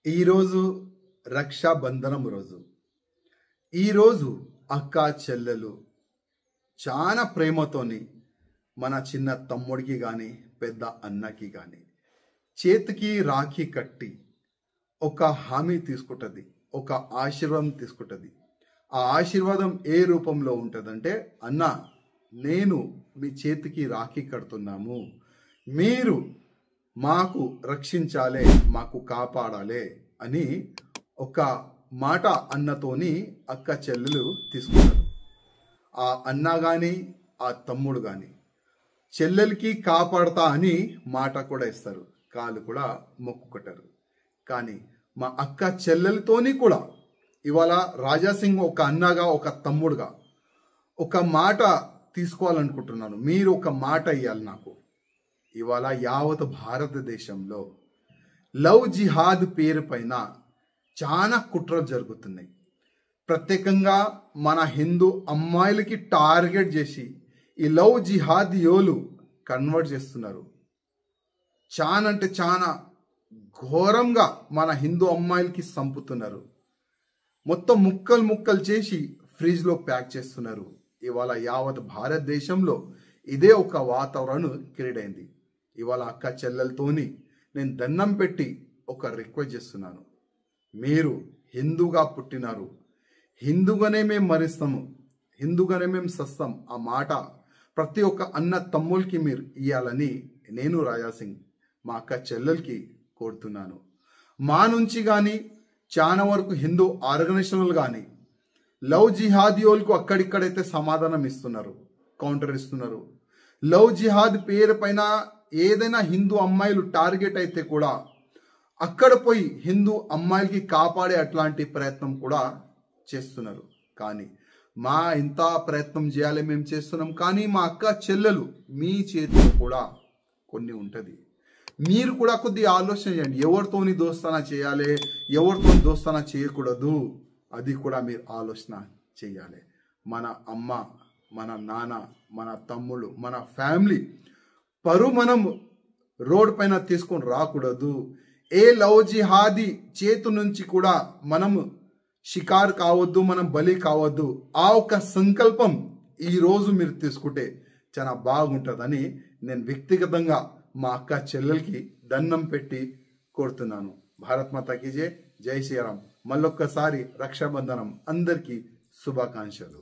ఈరోజు రక్షాబంధనం రోజు. ఈరోజు అక్క చెల్లెలు చాలా ప్రేమతోని మన చిన్న తమ్ముడికి కానీ పెద్ద అన్నకి కానీ చేతికి రాఖీ కట్టి ఒక హామీ తీసుకుంటుంది, ఒక ఆశీర్వాదం తీసుకుంటుంది. ఆ ఆశీర్వాదం ఏ రూపంలో ఉంటుందంటే, అన్న నేను మీ చేతికి రాఖీ కడుతున్నాము, మీరు మాకు రక్షించాలే, మాకు కాపాడాలే అని ఒక మాట అన్నతోని అక్క చెల్లెలు తీసుకుంటారు. ఆ అన్న కానీ ఆ తమ్ముడు కానీ చెల్లెలకి కాపాడతా అని మాట కూడా ఇస్తారు, కాళ్ళు కూడా మొక్కుకుంటారు. కానీ మా అక్క చెల్లెలతోని కూడా ఇవాళ రాజాసింగ్ ఒక అన్నగా ఒక తమ్ముడుగా ఒక మాట తీసుకోవాలనుకుంటున్నాను. మీరు ఒక మాట ఇవ్వాలి నాకు. ఇవాళ యావత్ భారతదేశంలో లవ్ జిహాద్ పేరు పైన చాలా కుట్రలు జరుగుతున్నాయి. ప్రత్యేకంగా మన హిందూ అమ్మాయిలకి టార్గెట్ చేసి ఈ లవ్ జిహాద్ యోలు కన్వర్ట్ చేస్తున్నారు. చాలా అంటే చాలా ఘోరంగా మన హిందూ అమ్మాయిలకి చంపుతున్నారు. మొత్తం ముక్కలు ముక్కలు చేసి ఫ్రిడ్జ్లో ప్యాక్ చేస్తున్నారు. ఇవాళ యావత్ భారతదేశంలో ఇదే ఒక వాతావరణం క్రియేట్ అయింది. ఇవాళ అక్క చెల్లెలతోని నేను దండం పెట్టి ఒక రిక్వెస్ట్ చేస్తున్నాను. మీరు హిందూగా పుట్టినారు, హిందూగానే మేము మరిస్తాము, హిందూగానే మేము సస్తాం. ఆ మాట ప్రతి ఒక్క అన్న తమ్ముళ్ళకి మీరు ఇవ్వాలని నేను రాజాసింగ్ మా అక్క చెల్లెలకి కోరుతున్నాను. మా నుంచి కానీ చాలా వరకు హిందూ ఆర్గనైజేషన్లు కానీ లవ్ జిహాదీయోలకు అక్కడిక్కడైతే సమాధానం ఇస్తున్నారు, కౌంటర్ ఇస్తున్నారు. లవ్ జిహాద్ పేరు పైన ఏదైనా హిందూ అమ్మాయిలు టార్గెట్ అయితే కూడా అక్కడ పోయి హిందూ అమ్మాయిలకి కాపాడే అట్లాంటి ప్రయత్నం కూడా చేస్తున్నారు. కానీ మా ఇంత ప్రయత్నం చేయాలి మేము చేస్తున్నాం, కానీ మా అక్క చెల్లెలు మీ చేతిలో కూడా కొన్ని ఉంటుంది. మీరు కూడా కొద్దిగా ఆలోచన చేయండి. ఎవరితోని దోస్తానా చేయాలి, ఎవరితో దోస్తానా చేయకూడదు, అది కూడా మీరు ఆలోచన చేయాలి. మన అమ్మ, మన నాన్న, మన తమ్ముళ్ళు, మన ఫ్యామిలీ పరు మనం రోడ్ పైన తీసుకొని రాకూడదు. ఏ లవ్ జిహాదీ చేతు నుంచి కూడా మనం షికారు కావద్దు, మనం బలి కావద్దు. ఆ ఒక సంకల్పం ఈరోజు మీరు తీసుకుంటే చాలా బాగుంటుందని నేను వ్యక్తిగతంగా మా అక్క చెల్లెలకి దండం పెట్టి కోరుతున్నాను. భారత్ మాతాకి జై, జై శ్రీరామ్. మళ్ళొక్కసారి రక్షాబంధనం అందరికీ శుభాకాంక్షలు.